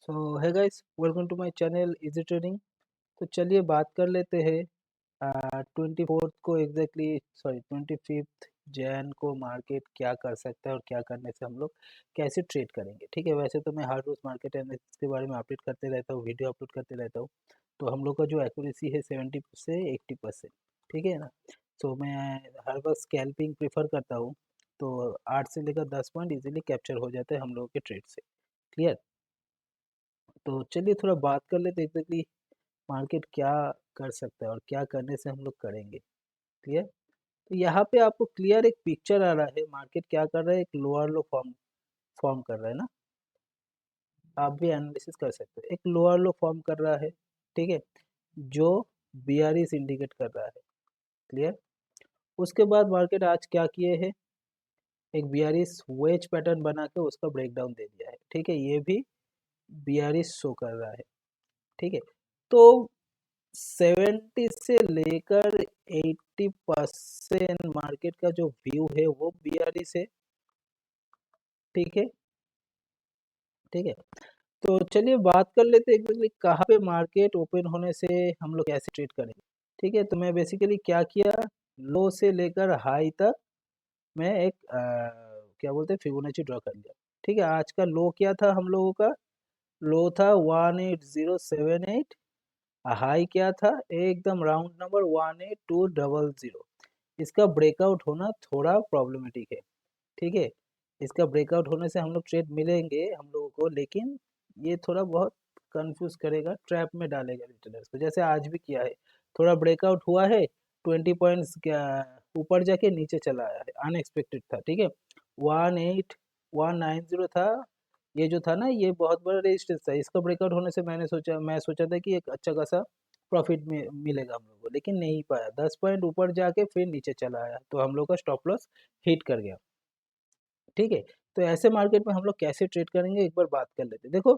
So hi guys, welcome to my channel easy trading. तो चलिए बात कर लेते हैं 24th को एग्जैक्टली, सॉरी 25th जैन को मार्केट क्या कर सकता है और क्या करने से हम लोग कैसे ट्रेड करेंगे। ठीक है, वैसे तो मैं हर रोज़ मार्केट एनालिसिस के बारे में अपडेट करते रहता हूँ, वीडियो अपलोड करते रहता हूँ। तो हम लोग का जो एक्यूरेसी है 70 से 80%। ठीक है ना। तो मैं हर वक्त स्कैल्पिंग प्रेफर करता हूँ। तो 8 से लेकर 10 पॉइंट इजीली कैप्चर हो जाते हैं हम लोगों के ट्रेड से। क्लियर। तो चलिए थोड़ा बात कर लेते हैं एग्जैक्टली मार्केट क्या कर सकता है और क्या करने से हम लोग करेंगे। क्लियर। तो यहाँ पे आपको क्लियर एक पिक्चर आ रहा है, मार्केट क्या कर रहा है, एक लोअर लो फॉर्म फॉर्म कर रहा है ना। आप भी एनालिसिस कर सकते हो, एक लोअर लो फॉर्म कर रहा है। ठीक है, जो बीआरएस इंडिकेट कर रहा है। क्लियर। उसके बाद मार्केट आज क्या किए हैं, एक बीआरएस वेज पैटर्न बना के उसका ब्रेकडाउन दे दिया है। ठीक है, ये भी बीआरएस शो कर रहा है। ठीक है। तो 70 से लेकर 80% मार्केट का जो व्यू है वो बीआरएस है। ठीक है। ठीक है। तो चलिए बात कर लेते हैं एग्जैक्टली कहाँ पे मार्केट ओपन होने से हम लोग कैसे ट्रेड करेंगे। ठीक है, तो मैं बेसिकली क्या किया, लो से लेकर हाई तक मैं एक क्या बोलते हैं फिबोनाची ड्रॉ कर लिया। ठीक है, आज का लो क्या था हम लोगों का, लो था 18078। हाई क्या था, एकदम राउंड नंबर 18200। इसका ब्रेकआउट होना थोड़ा प्रॉब्लमेटिक है। ठीक है, इसका ब्रेकआउट होने से हम लोग ट्रेड मिलेंगे हम लोगों को, लेकिन ये थोड़ा बहुत कंफ्यूज करेगा, ट्रैप में डालेगा रिटेलर्स को, जैसे आज भी किया है। थोड़ा ब्रेकआउट हुआ है, 20 पॉइंट्स क्या ऊपर जाके नीचे चला आया है, अनएक्सपेक्टेड था। ठीक है, 18190 था, ये जो था ना ये बहुत बड़ा रेजिस्टेंस था। इसका ब्रेकआउट होने से मैं सोचा था कि एक अच्छा खासा प्रॉफिट में मिलेगा हम लोग को, लेकिन नहीं पाया। 10 पॉइंट ऊपर जाके फिर नीचे चला आया, तो हम लोग का स्टॉप लॉस हिट कर गया। ठीक है, तो ऐसे मार्केट में हम लोग कैसे ट्रेड करेंगे एक बार बात कर लेते हैं। देखो,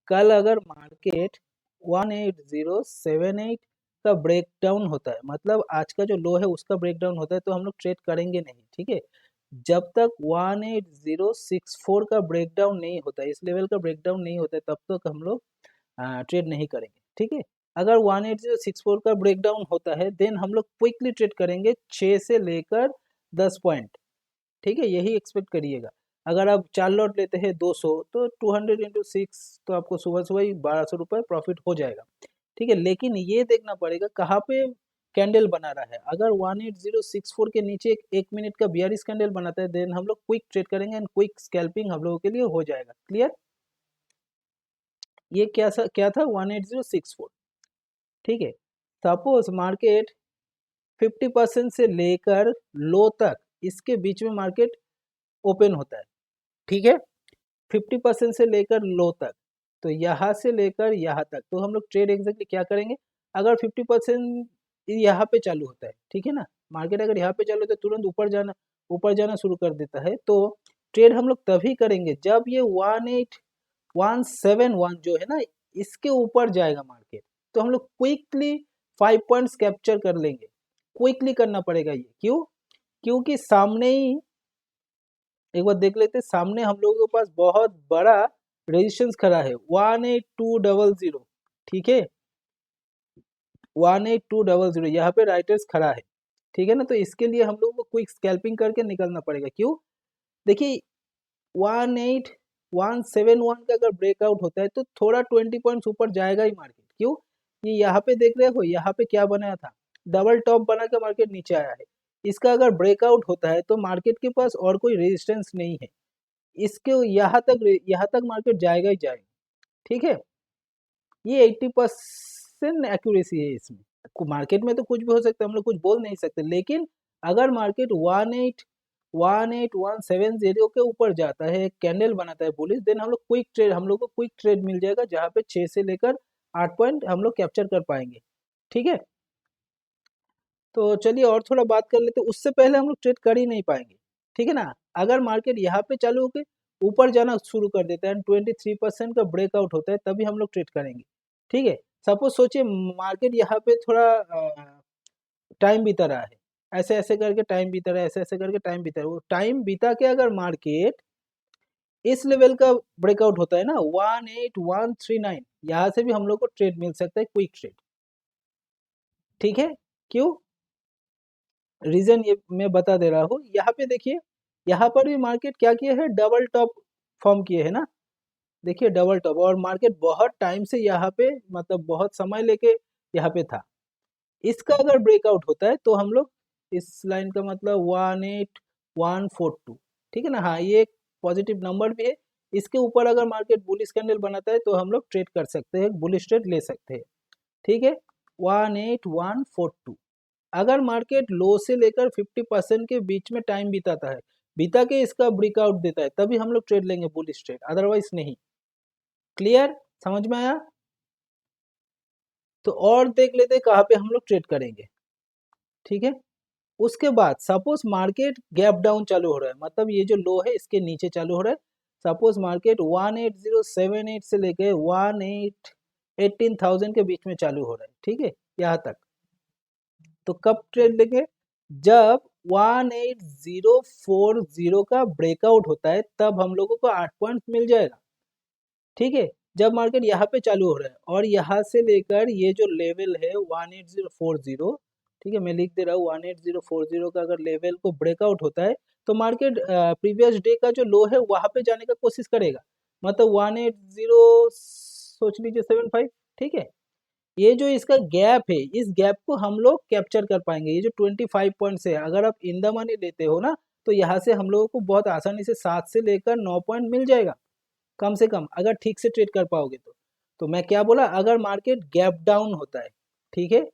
कल अगर मार्केट 18078 का ब्रेकडाउन होता है, मतलब आज का जो लो है उसका ब्रेकडाउन होता है, तो हम लोग ट्रेड करेंगे नहीं। ठीक है, जब तक 18064 का ब्रेकडाउन नहीं होता है, इस लेवल का ब्रेकडाउन नहीं होता है, तब तक हम लोग ट्रेड नहीं करेंगे। ठीक है, अगर 18064 का ब्रेकडाउन होता है देन हम लोग क्विकली ट्रेड करेंगे 6 से लेकर 10 पॉइंट। ठीक है, यही एक्सपेक्ट करिएगा। अगर आप 4 लॉट लेते हैं 200, तो 200 इंटू 6 तो आपको सुबह सुबह ही 1200 रुपये प्रॉफिट हो जाएगा। ठीक है, लेकिन ये देखना पड़ेगा कहाँ पे कैंडल बना रहा है। अगर 18064 के नीचे एक मिनट का बीआरएस कैंडल बनाता है देन हम लोग क्विक ट्रेड करेंगे एंड क्विक स्कैल्पिंग हम लोगों के लिए हो जाएगा। क्लियर। ये क्या था 18064। ठीक है, सपोज मार्केट 50% से लेकर लो तक, इसके बीच में मार्केट ओपन होता है। ठीक है, 50% से लेकर लो तक, तो यहाँ से लेकर यहाँ तक, तो हम लोग ट्रेड एग्जैक्टली क्या करेंगे। अगर 50% यहाँ पे चालू होता है, ठीक है ना, मार्केट अगर यहाँ पे चालू होता है तुरंत ऊपर जाना शुरू कर देता है, तो ट्रेड हम लोग तभी करेंगे जब ये 18171 जो है ना, इसके ऊपर जाएगा मार्केट, तो हम लोग क्विकली 5 पॉइंट्स कैप्चर कर लेंगे। क्विकली करना पड़ेगा ये, क्यों, क्योंकि सामने ही एक बार देख लेते, सामने हम लोगों के पास बहुत बड़ा रेजिस्टेंस खड़ा है 18200। ठीक है, 18200 यहाँ पे राइटर्स खड़ा है। ठीक है ना, तो इसके लिए हम लोगों को क्विक स्कैल्पिंग करके निकलना पड़ेगा। क्यों, देखिए 18171 का अगर ब्रेकआउट होता है तो थोड़ा 20 पॉइंट्स ऊपर जाएगा ही मार्केट। क्यों, ये यहाँ पे देख रहे हो, यहाँ पे क्या बनाया था, डबल टॉप बना के मार्केट नीचे आया है। इसका अगर ब्रेकआउट होता है तो मार्केट के पास और कोई रेजिस्टेंस नहीं है, इसके यहाँ तक मार्केट जाएगा ही जाएगा। ठीक है, ये 80% एक्यूरेसी है इसमें। मार्केट में तो कुछ भी हो सकता है, हम लोग कुछ बोल नहीं सकते, लेकिन अगर मार्केट 18170 के ऊपर जाता है, एक कैंडल बनाता है बुलिश, देन हम लोग को क्विक ट्रेड मिल जाएगा, जहाँ पे 6 से लेकर 8 पॉइंट हम लोग कैप्चर कर पाएंगे। ठीक है, तो चलिए और थोड़ा बात कर लेते, उससे पहले हम लोग ट्रेड कर ही नहीं पाएंगे। ठीक है ना, अगर मार्केट यहाँ पे चालू होकर ऊपर जाना शुरू कर देता है, 23% का ब्रेकआउट होता है, तभी हम लोग ट्रेड करेंगे। ठीक है, सपोज सोचिए मार्केट यहाँ पे थोड़ा टाइम बीता रहा है, ऐसे ऐसे करके टाइम बीता रहा है, ऐसे ऐसे करके टाइम बीता रहा है, वो टाइम बीता के अगर मार्केट इस लेवल का ब्रेकआउट होता है ना 18139, यहाँ से भी हम लोग को ट्रेड मिल सकता है, क्विक ट्रेड। ठीक है, क्यों? रीजन ये मैं बता दे रहा हूँ। यहाँ पे देखिए, यहाँ पर भी मार्केट क्या किया है, डबल टॉप फॉर्म किए है ना, देखिए डबल टॉप, और मार्केट बहुत टाइम से यहाँ पे मतलब बहुत समय लेके यहाँ पे था। इसका अगर ब्रेकआउट होता है तो हम लोग इस लाइन का मतलब 18142, ठीक है ना, हाँ ये एक पॉजिटिव नंबर भी है। इसके ऊपर अगर मार्केट बुलिश कैंडल बनाता है तो हम लोग ट्रेड कर सकते हैं, बुलिश ट्रेड ले सकते हैं। ठीक है, 18142। अगर मार्केट लो से लेकर 50% के बीच में टाइम बिताता है, बिता के इसका ब्रेकआउट देता है, तभी हम लोग ट्रेड लेंगे बुलिश ट्रेड, अदरवाइज नहीं। क्लियर, समझ में आया? तो और देख लेते हैं कहाँ पे हम लोग ट्रेड करेंगे। ठीक है, उसके बाद सपोज मार्केट गैप डाउन चालू हो रहा है, मतलब ये जो लो है इसके नीचे चालू हो रहा है। सपोज मार्केट 18078 से लेके 118,000 के बीच में चालू हो रहा है, ठीक है, यहाँ तक। तो कब ट्रेड लेंगे? जब 18040 का ब्रेकआउट होता है, तब हम लोगों को 8 पॉइंट मिल जाएगा। ठीक है, जब मार्केट यहाँ पे चालू हो रहा है और यहाँ से लेकर ये जो लेवल है 18040, ठीक है, मैं लिख दे रहा हूँ, 18040 का अगर लेवल को ब्रेकआउट होता है तो मार्केट प्रीवियस डे का जो लो है वहाँ पे जाने का कोशिश करेगा, मतलब 180 सोच लीजिए 75। ठीक है, ये जो इसका गैप है, इस गैप को हम लोग कैप्चर कर पाएंगे। ये जो 25 पॉइंट से अगर आप इन द मनी लेते हो ना, तो यहाँ से हम लोगों को बहुत आसानी से 7 से लेकर 9 पॉइंट मिल जाएगा, कम से कम, अगर ठीक से ट्रेड कर पाओगे तो। मैं क्या बोला, अगर मार्केट गैप डाउन होता है, ठीक है,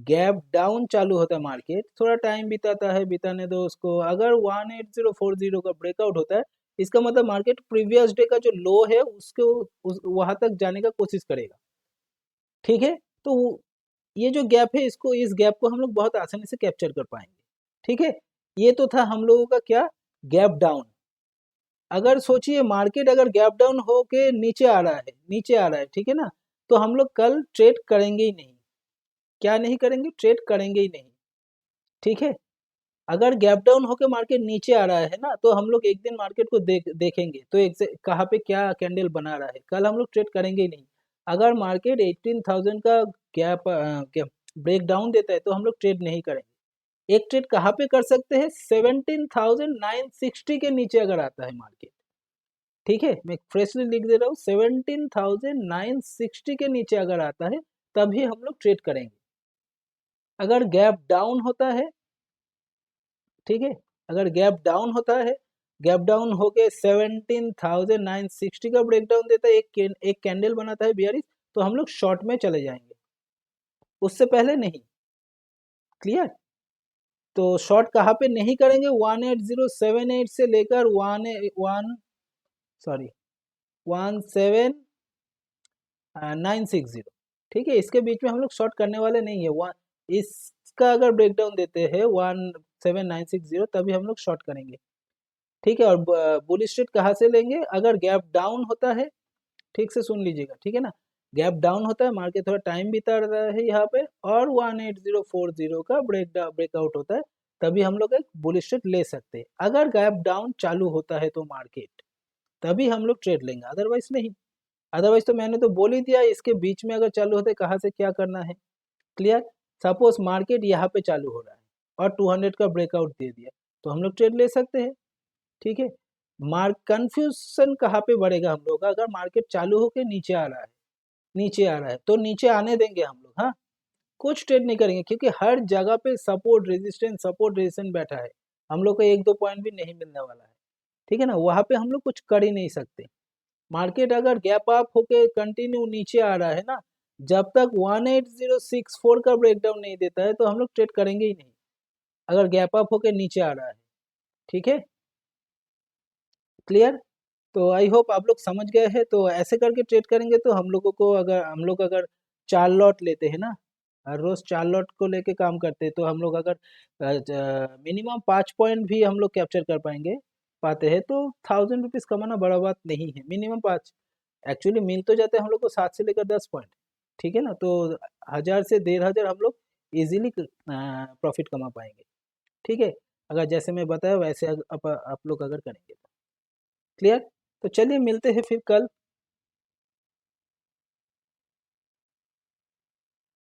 गैप डाउन चालू होता है मार्केट, थोड़ा टाइम बिताता है, बिताने दो उसको, अगर 18040 का ब्रेकआउट होता है, इसका मतलब मार्केट प्रीवियस डे का जो लो है उसको वहां तक जाने का कोशिश करेगा। ठीक है, तो ये जो गैप है, इसको, इस गैप को हम लोग बहुत आसानी से कैप्चर कर पाएंगे। ठीक है, ये तो था हम लोगों का क्या, गैप डाउन। अगर सोचिए मार्केट अगर गैप डाउन हो के नीचे आ रहा है, नीचे आ रहा है, ठीक है ना, तो हम लोग कल ट्रेड करेंगे ही नहीं। क्या नहीं करेंगे? ट्रेड करेंगे ही नहीं। ठीक है, अगर गैप डाउन होकर मार्केट नीचे आ रहा है ना, तो हम लोग एक दिन मार्केट को देखेंगे तो कहाँ पे क्या कैंडल बना रहा है, कल हम लोग ट्रेड करेंगे ही नहीं। अगर मार्केट 18,000 का गैप ब्रेक डाउन देता है तो हम लोग ट्रेड नहीं करेंगे। एक ट्रेड कहाँ पे कर सकते हैं, 17,960 के नीचे अगर आता है मार्केट, ठीक है, मैं फ्रेशली लिख दे रहा हूँ, 17,960 के नीचे अगर आता है तभी हम लोग ट्रेड करेंगे। अगर गैप डाउन होता है, ठीक है, अगर गैप डाउन होता है, गैप डाउन होके 17,960 का ब्रेकडाउन देता है, एक कैंडल बनाता है बियरिश, तो हम लोग शॉर्ट में चले जाएंगे, उससे पहले नहीं। क्लियर? तो शॉर्ट कहाँ पे नहीं करेंगे, 18078 से लेकर 17960, ठीक है, इसके बीच में हम लोग शॉर्ट करने वाले नहीं है। इसका अगर ब्रेकडाउन देते हैं 17960, तभी हम लोग शॉर्ट करेंगे। ठीक है, और बुल स्ट्रेट कहाँ से लेंगे, अगर गैप डाउन होता है, ठीक से सुन लीजिएगा, ठीक है ना, गैप डाउन होता है, मार्केट थोड़ा टाइम बिता रहा है यहाँ पे, और 18040 का ब्रेकआउट होता है, तभी हम लोग एक बुल स्ट्रेट ले सकते हैं। अगर गैप डाउन चालू होता है तो मार्केट, तभी हम लोग ट्रेड लेंगे, अदरवाइज नहीं। अदरवाइज तो मैंने तो बोल ही दिया, इसके बीच में अगर चालू होते कहाँ से क्या करना है। क्लियर? सपोज मार्केट यहाँ पे चालू हो रहा है और 200 का ब्रेकआउट दे दिया, तो हम लोग ट्रेड ले सकते हैं। ठीक है, कंफ्यूजन कहाँ पे बढ़ेगा हम लोग का, अगर मार्केट चालू होके नीचे आ रहा है, नीचे आ रहा है तो नीचे आने देंगे हम लोग, हाँ, कुछ ट्रेड नहीं करेंगे, क्योंकि हर जगह पे सपोर्ट रेजिस्टेंस बैठा है, हम लोग को 1-2 पॉइंट भी नहीं मिलने वाला है। ठीक है ना, वहाँ पे हम लोग कुछ कर ही नहीं सकते। मार्केट अगर गैप अप होके कंटिन्यू नीचे आ रहा है ना, जब तक 18064 का ब्रेकडाउन नहीं देता है तो हम लोग ट्रेड करेंगे ही नहीं, अगर गैप अप होके नीचे आ रहा है। ठीक है, क्लियर? तो आई होप आप लोग समझ गए हैं। तो ऐसे करके ट्रेड करेंगे तो हम लोगों को, अगर हम लोग अगर 4 लॉट लेते हैं ना, हर रोज 4 लॉट को लेके काम करते हैं, तो हम लोग अगर मिनिमम 5 पॉइंट भी हम लोग कैप्चर कर पाते हैं, तो 1000 रुपीज़ कमाना बड़ा बात नहीं है, मिनिमम 5। एक्चुअली मिल तो जाते हैं हम लोग को 7 से लेकर 10 पॉइंट, ठीक है ना, तो 1000 से 1500 हम लोग इजीली प्रॉफिट कमा पाएंगे। ठीक है, अगर जैसे मैं बताया वैसे आप लोग अगर करेंगे तो। क्लियर? तो चलिए मिलते हैं फिर कल।